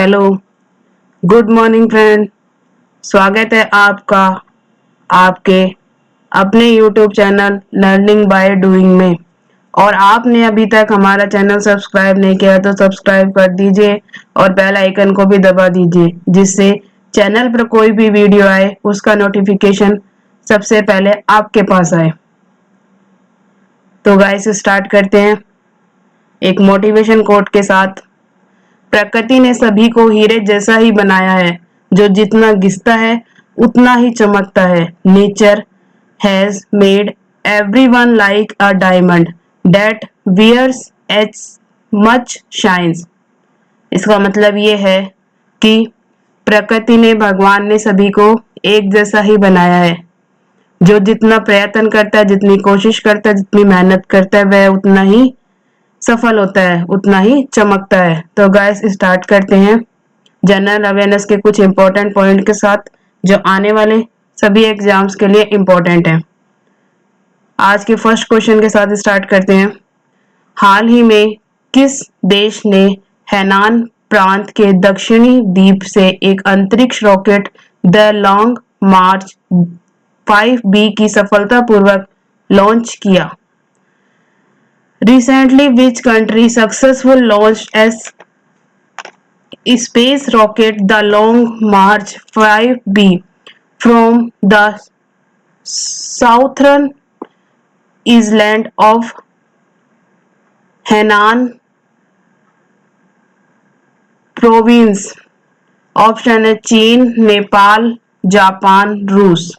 Hello, good morning friend. स्वागत है आपका आपके अपने YouTube channel learning by doing में। और आपने अभी तक हमारा चैनल सब्सक्राइब नहीं किया तो सब्सक्राइब कर दीजिए और बेल आइकन को भी दबा दीजिए, जिससे चैनल पर कोई भी वीडियो आए उसका नोटिफिकेशन सबसे पहले आपके पास आए। तो गाइस स्टार्ट करते हैं एक मोटिवेशन कोट के साथ। प्रकृति ने सभी को हीरे जैसा ही बनाया है, जो जितना घिसता है उतना ही चमकता है। Nature has made everyone like a diamond that wears as much shines. इसका मतलब ये है कि प्रकृति ने, भगवान ने सभी को एक जैसा ही बनाया है। जो जितना प्रयत्न करता है, जितनी कोशिश करता है, जितनी मेहनत करता है, वह उतना ही सफल होता है, उतना ही चमकता है। तो गाइस स्टार्ट करते हैं जनरल अवेयरनेस के कुछ इंपॉर्टेंट पॉइंट के साथ, जो आने वाले सभी एग्जाम्स के लिए इंपॉर्टेंट है। आज के फर्स्ट क्वेश्चन के साथ स्टार्ट करते हैं। हाल ही में किस देश ने हैनान प्रांत के दक्षिणी द्वीप से एक अंतरिक्ष rocket the long March 5B की सफलतापूर्वक लॉन्च किया? Recently, which country successfully launched as space rocket the Long March 5B from the southern island of Henan province? Option है चीन, नेपाल, जापान, रूस।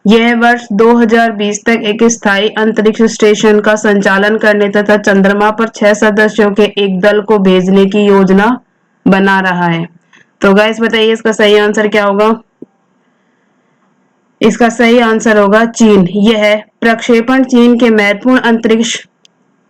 यह वर्ष 2020 तक एक स्थायी अंतरिक्ष स्टेशन का संचालन करने तथा चंद्रमा पर 6 सदस्यों के एक दल को भेजने की योजना बना रहा है। तो गाइस बताइए इसका सही आंसर क्या होगा? इसका सही आंसर होगा चीन। यह प्रक्षेपण चीन के महत्वपूर्ण अंतरिक्ष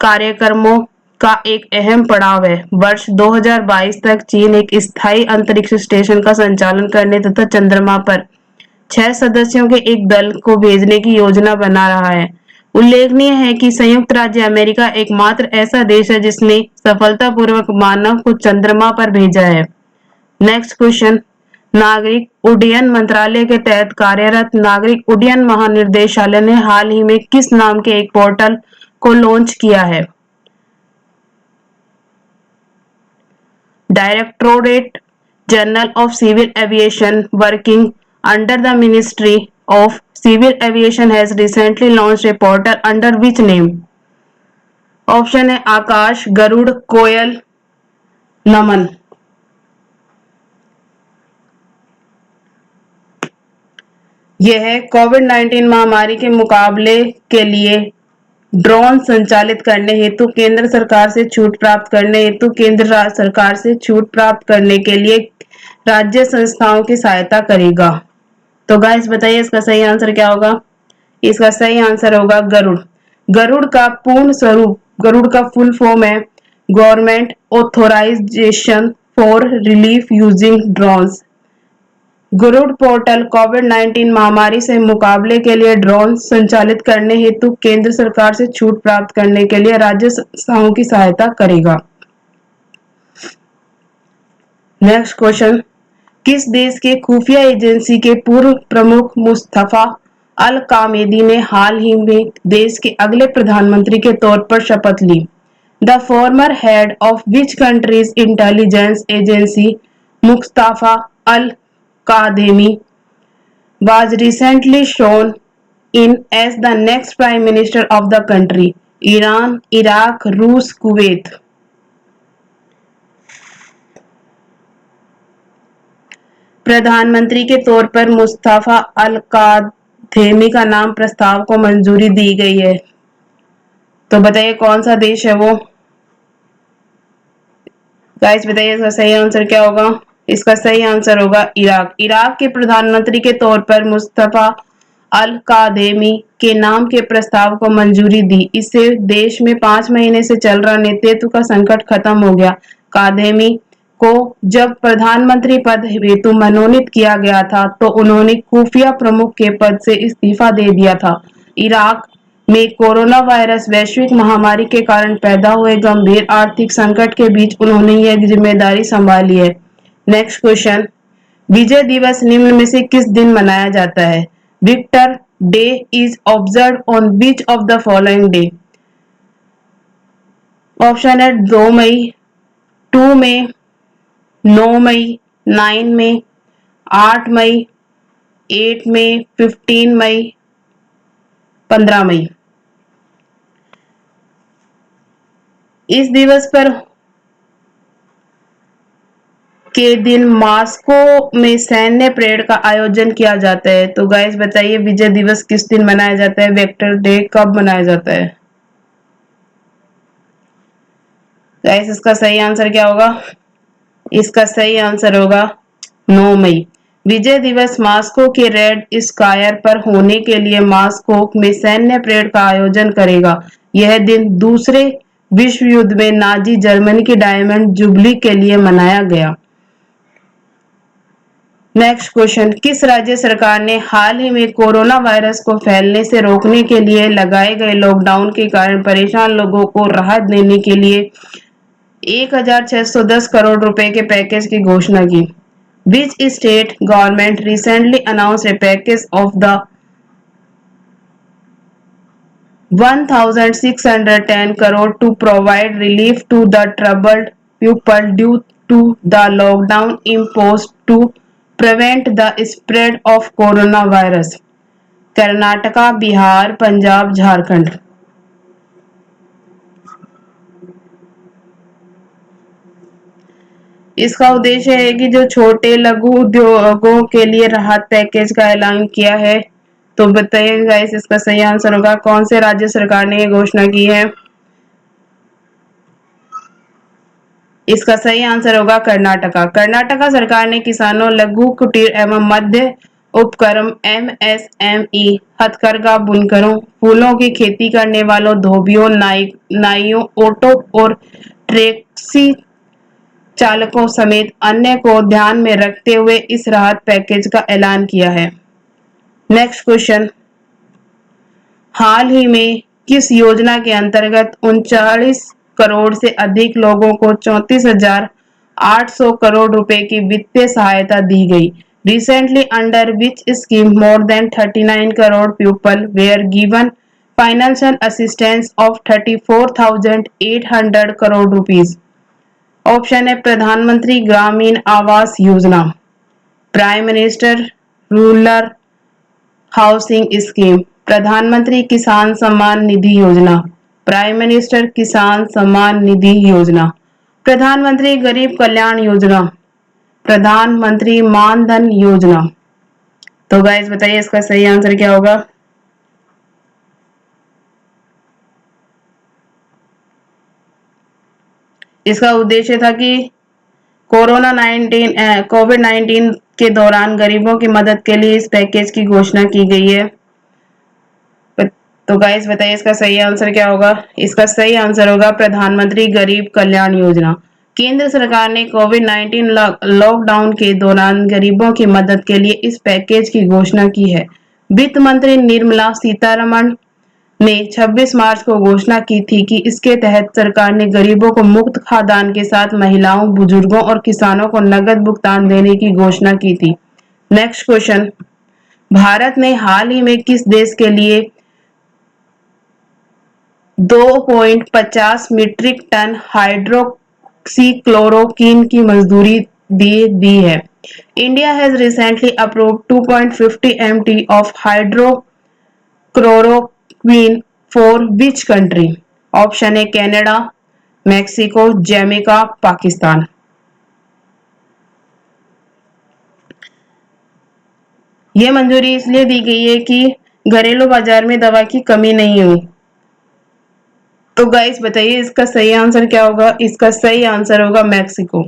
कार्यक्रमों का एक अहम पड़ाव है। वर्ष 2022 तक चीन एक स्थायी अंतरिक्ष स्टेशन का संचालन करने तथा चंद्रमा पर 6 सदस्यों के एक दल को भेजने की योजना बना रहा है। उल्लेखनीय है कि संयुक्त राज्य अमेरिका एकमात्र ऐसा देश है जिसने सफलतापूर्वक मानव को चंद्रमा पर भेजा है। Next question. नागरिक उड्डयन मंत्रालय के तहत कार्यरत नागरिक उड्डयन महानिदेशालय ने हाल ही में किस नाम के एक पोर्टल को लॉन्च किया है? Directorate general of civil aviation working under the Ministry of Civil Aviation has recently launched a portal under which name? Option है आकाश, गरुड़, कोयल, नमन। यह कोविड-19 महामारी के मुकाबले के लिए ड्रोन संचालित करने हेतु केंद्र सरकार से छूट प्राप्त करने हेतु केंद्र सरकार से छूट प्राप्त करने के लिए राज्य संस्थाओं की सहायता करेगा। तो गाइस बताइए इसका सही आंसर क्या होगा? इसका सही आंसर होगा गरुड़। गरुड़ का पूर्ण स्वरूप, गरुड़ का फुल फॉर्म है government authorisation for relief using drones. Garud portal कोविड-19 महामारी से मुकाबले के लिए ड्रोन संचालित करने हेतु केंद्र सरकार से छूट प्राप्त करने के लिए राज्य संस्थाओं की सहायता करेगा। Next question. किस देश के खुफिया एजेंसी के पूर्व प्रमुख मुस्तफा अल कामेदी ने हाल ही में देश के अगले प्रधानमंत्री के तौर पर शपथ ली? The former head of which country's intelligence agency Mustafa al Kadhimi was recently shown in as the next prime minister of the country? Iran, Iraq, रूस, कुवैत। प्रधानमंत्री के तौर पर मुस्तफा अल कादेमी का नाम प्रस्ताव को मंजूरी दी गई है। तो बताइए कौन सा देश है वो? गाइस बताइए इसका सही आंसर क्या होगा? इसका सही आंसर होगा इराक। इराक के प्रधानमंत्री के तौर पर मुस्तफा अल कादेमी के नाम के प्रस्ताव को मंजूरी दी। इससे देश में 5 महीने से चल रहा नेतृत्व का संकट खत्म हो गया। कादेमी को जब प्रधानमंत्री पद हेतु मनोनीत किया गया था तो उन्होंने खुफिया प्रमुख के पद से इस्तीफा दे दिया था। इराक में कोरोना वायरस वैश्विक महामारी के कारण पैदा हुए गंभीर आर्थिक संकट के बीच उन्होंने यह जिम्मेदारी संभाली है। नेक्स्ट क्वेश्चन, विजय दिवस निम्न में से किस दिन मनाया जाता है? Victor day is observe on which of the following day? Option है 2 मई, 2 मई, 9 मई, 9 मई, 8 मई, 8 मई, 15 मई, 15 मई। इस दिवस पर के दिन मॉस्को में सैन्य परेड का आयोजन किया जाता है। तो गाइस बताइए विजय दिवस किस दिन मनाया जाता है? वेक्टर डे कब मनाया जाता है? गाइस इसका सही आंसर क्या होगा? इसका सही आंसर होगा 9 मई। विजय दिवस मॉस्को के रेड स्क्वायर पर होने के लिए मॉस्को में सैन्य परेड का आयोजन करेगा। यह दिन दूसरे विश्व युद्ध में नाजी जर्मनी की डायमंड जुबली के लिए मनाया गया। नेक्स्ट क्वेश्चन, किस राज्य सरकार ने हाल ही में कोरोना वायरस को फैलने से रोकने के लिए लगाए गए लॉकडाउन के कारण परेशान लोगों को राहत देने के लिए 1610 करोड़ रुपए के पैकेज की घोषणा की? Which state government recently announced a package of the 1610 crore to provide relief to the troubled people due to the lockdown imposed to prevent the spread of coronavirus? Karnataka, Bihar, Punjab, Jharkhand. इसका उद्देश्य है कि जो छोटे लघु उद्योगों के लिए राहत पैकेज का ऐलान किया है। तो बताइए गाइस इसका सही आंसर होगा कौन से राज्य सरकार ने ये घोषणा की है? इसका सही आंसर होगा कर्नाटका। कर्नाटका सरकार ने किसानों, लघु कुटीर एवं मध्य उपक्रम MSME, हथकरघा बुनकरों, फूलों की खेती करने वालों, धोबियों, नाइयों, ऑटो और टैक्सी चालकों समेत अन्य को ध्यान में रखते हुए इस राहत पैकेज का ऐलान किया है। नेक्स्ट क्वेश्चन, हाल ही में किस योजना के अंतर्गत 39 करोड़ से अधिक लोगों को 34,800 करोड़ रुपए की वित्तीय सहायता दी गई? Recently, under which scheme more than 39 crore people were given financial assistance of 34,800 crore rupees? Option है प्रधानमंत्री Gramin Awas Yojana, prime minister rural housing scheme, प्रधानमंत्री किसान सम्मान निधि योजना, प्राइम मिनिस्टर किसान सम्मान निधि योजना, प्रधानमंत्री गरीब कल्याण योजना, प्रधानमंत्री मानधन योजना। तो गाइस बताइए इसका सही आंसर क्या होगा? इसका उद्देश्य था कि कोविड-19 के दौरान गरीबों की मदद के लिए इस पैकेज की घोषणा की गई है। तो गाइस बताइए इसका सही आंसर क्या होगा? इसका सही आंसर होगा प्रधानमंत्री गरीब कल्याण योजना। केंद्र सरकार ने कोविड-19 लॉकडाउन के दौरान गरीबों की मदद के लिए इस पैकेज की घोषणा की है। वित्त मंत्री निर्मला सीतारमण ने 26 मार्च को घोषणा की थी कि इसके तहत सरकार ने गरीबों को मुफ्त खाद्यान्न के साथ महिलाओं, बुजुर्गों और किसानों को नकद भुगतान देने की घोषणा की थी। नेक्स्ट क्वेश्चन, भारत ने हाल ही में किस देश के लिए 2.50 मीट्रिक टन हाइड्रोक्सीक्लोरोक्वीन की मंजूरी दे दी है? India has recently approved 2.50 MT of hydrochloroquine for which country? Option है कनाडा, मैक्सिको, जैमेका, पाकिस्तान। यह मंजूरी इसलिए दी गई है कि घरेलू बाजार में दवा की कमी नहीं हुई। तो गाइस बताइए इसका सही आंसर क्या होगा? इसका सही आंसर होगा मैक्सिको।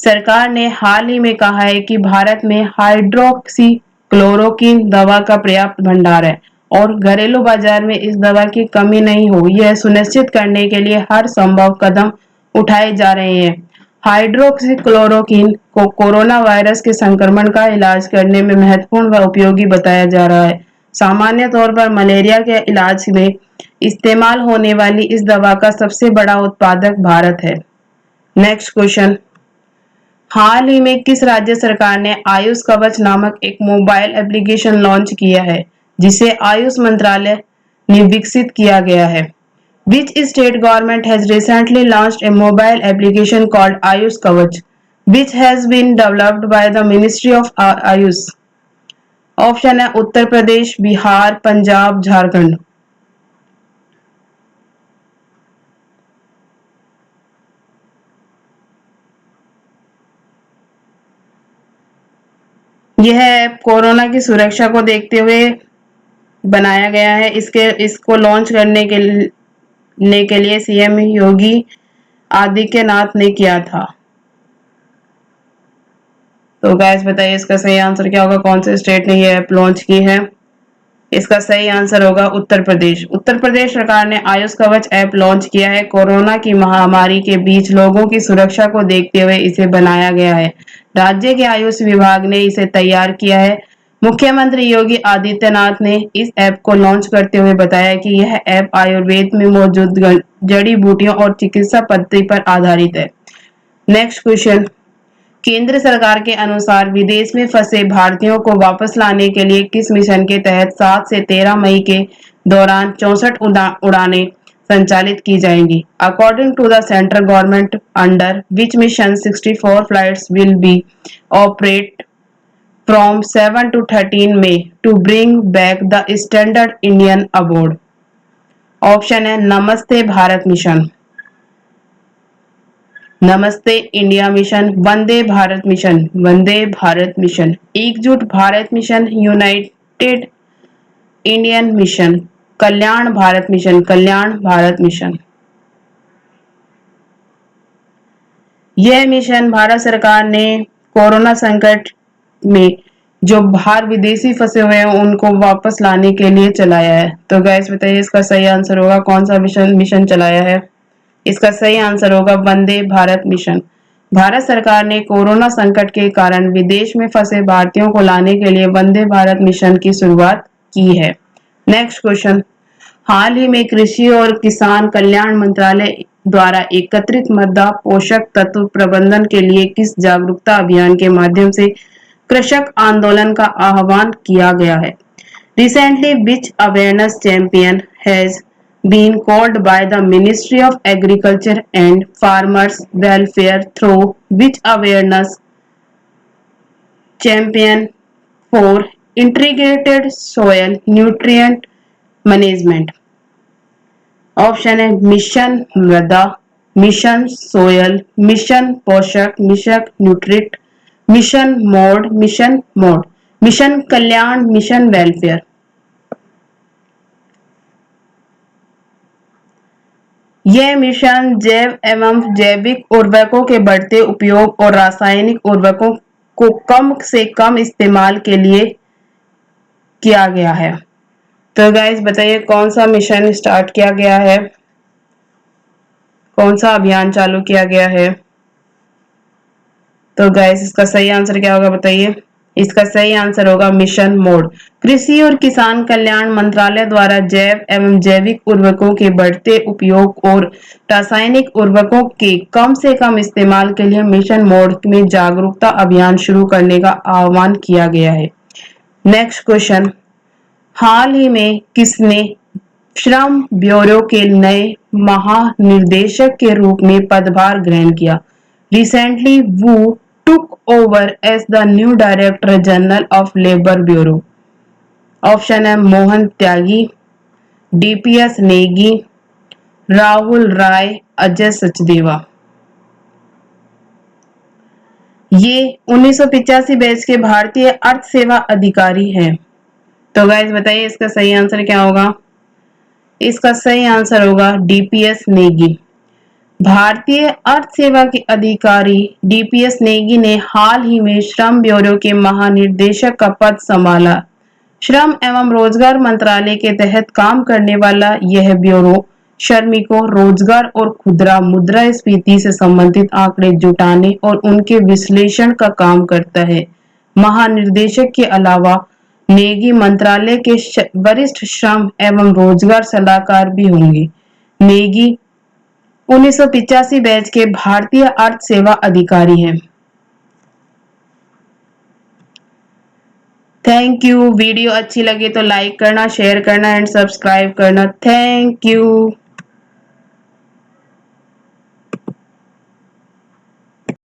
सरकार ने हाल ही में कहा है कि भारत में हाइड्रोक्सीक्लोरोक्वीन दवा का पर्याप्त भंडार है और घरेलू बाजार में इस दवा की कमी नहीं हो। यह सुनिश्चित करने के लिए हर संभव कदम उठाए जा रहे हैं। हाइड्रोक्सीक्लोरोक्वीन को कोरोना वायरस के संक्रमण का इलाज करने में महत्वपूर्ण व उपयोगी बताया जा रहा है। सामान्य तौर पर मलेरिया के इलाज में इस्तेमाल होने वाली इस दवा का सबसे बड़ा उत्पादक भारत है। नेक्स्ट क्वेश्चन, हाल ही में किस राज्य सरकार ने आयुष कवच नामक एक मोबाइल एप्लीकेशन लॉन्च किया है जिसे आयुष मंत्रालय ने विकसित किया गया है? Which state government has recently launched a mobile application called Ayush Kavach, which has been developed by the Ministry of Ayush? Option है उत्तर प्रदेश, बिहार, पंजाब, झारखंड। यह ऐप कोरोना की सुरक्षा को देखते हुए बनाया गया है। इसको लॉन्च करने के लिए सीएम योगी आदित्यनाथ ने किया था। तो गाइस बताइए इसका सही आंसर क्या होगा? कौन से स्टेट ने ये ऐप लॉन्च की है? इसका सही आंसर होगा उत्तर प्रदेश। उत्तर प्रदेश सरकार ने आयुष कवच ऐप लॉन्च किया है। कोरोना की महामारी के बीच लोगों की सुरक्षा को देखते हुए इसे बनाया गया है। राज्य के आयुष विभाग ने इसे तैयार किया है। मुख्यमंत्री योगी आदित्यनाथ ने इस ऐप को लॉन्च करते हुए बताया कि यह ऐप आयुर्वेद में मौजूद जड़ी बूटियों और चिकित्सा पद्धति पर आधारित है। नेक्स्ट क्वेश्चन, केंद्र सरकार के अनुसार विदेश में फंसे भारतीयों को वापस लाने के लिए किस मिशन के तहत 7 से 13 मई के दौरान 64 उड़ानें संचालित की जाएंगी? According to the central government, under which mission 64 flights will be operate from 7 to 13 May to bring back the standard Indian aboard? Option है Namaste Bharat mission, Namaste India mission, Vande Bharat mission, Vande Bharat mission, Ekjut Bharat mission, united Indian mission, Kalyan Bharat mission, Kalyan Bharat mission. यह mission Bharat सरकार ने corona संकट में जो बाहर विदेशी फंसे हुए हैं उनको वापस लाने के लिए चलाया है। तो गाइस बताइए इसका सही आंसर होगा कौन सा मिशन चलाया है? इसका सही आंसर होगा वंदे भारत मिशन। भारत सरकार ने कोरोना संकट के कारण विदेश में फंसे भारतीयों को लाने के लिए वंदे भारत मिशन की शुरुआत की है। नेक्स्ट क्वेश्चन, हाल ही में कृषि और किसान कल्याण मंत्रालय द्वारा एकत्रित मृदा पोषक तत्व प्रबंधन के लिए किस जागरूकता अभियान के माध्यम से कृषक आंदोलन का आह्वान किया गया है? Recently, which awareness campaign has been called by the Ministry of Agriculture and Farmers Welfare through which awareness campaign for integrated soil nutrient management? Option है मिशन मृदा, मिशन सोयल, मिशन पोषक, मिशन न्यूट्रिट, मिशन मोड, मिशन कल्याण, mission welfare. यह mission जैव एवं जैविक उर्वरकों के बढ़ते उपयोग और रासायनिक उर्वरकों को कम से कम इस्तेमाल के लिए किया गया है। तो गाइस बताइए कौन सा मिशन स्टार्ट किया गया है, कौन सा अभियान चालू किया गया है? तो गाइस इसका सही आंसर क्या होगा बताइए? इसका सही आंसर होगा मिशन मोड। कृषि और किसान कल्याण मंत्रालय द्वारा जैव एवं जैविक उर्वरकों के बढ़ते उपयोग और रासायनिक उर्वरकों के कम से कम इस्तेमाल के लिए मिशन मोड में जागरूकता अभियान शुरू करने का आह्वान किया गया है। नेक्स्ट क्वेश्चन, हाल ही में किसने श्रम ब्यूरो के नए महानिदेशक के रूप में पदभार ग्रहण किया? Recently, Wu took over as the new Director General of Labor Bureau. Option है मोहन त्यागी, डीपीएस नेगी, राहुल राय, अजय सचदेवा। ये 1985 बैच के भारतीय अर्थ सेवा अधिकारी हैं। तो गाइस बताइए इसका सही आंसर क्या होगा? इसका सही आंसर होगा डीपीएस नेगी। भारतीय अर्थ सेवा के अधिकारी डीपीएस नेगी ने हाल ही में श्रम ब्यूरो के महानिदेशक का पद संभाला। श्रम एवं रोजगार मंत्रालय के तहत काम करने वाला यह ब्यूरो श्रमिकों, रोजगार और खुदरा मुद्रास्फीति से संबंधित आंकड़े जुटाने और उनके विश्लेषण का काम करता है। महानिदेशक के अलावा नेगी मंत्रालय के वरिष्ठ श्रम एवं रोजगार सलाहकार भी होंगे। नेगी 1985 बैच के भारतीय अर्थ सेवा अधिकारी हैं। Thank you. वीडियो अच्छी लगे तो लाइक करना, शेयर करना एंड सब्सक्राइब करना। Thank you.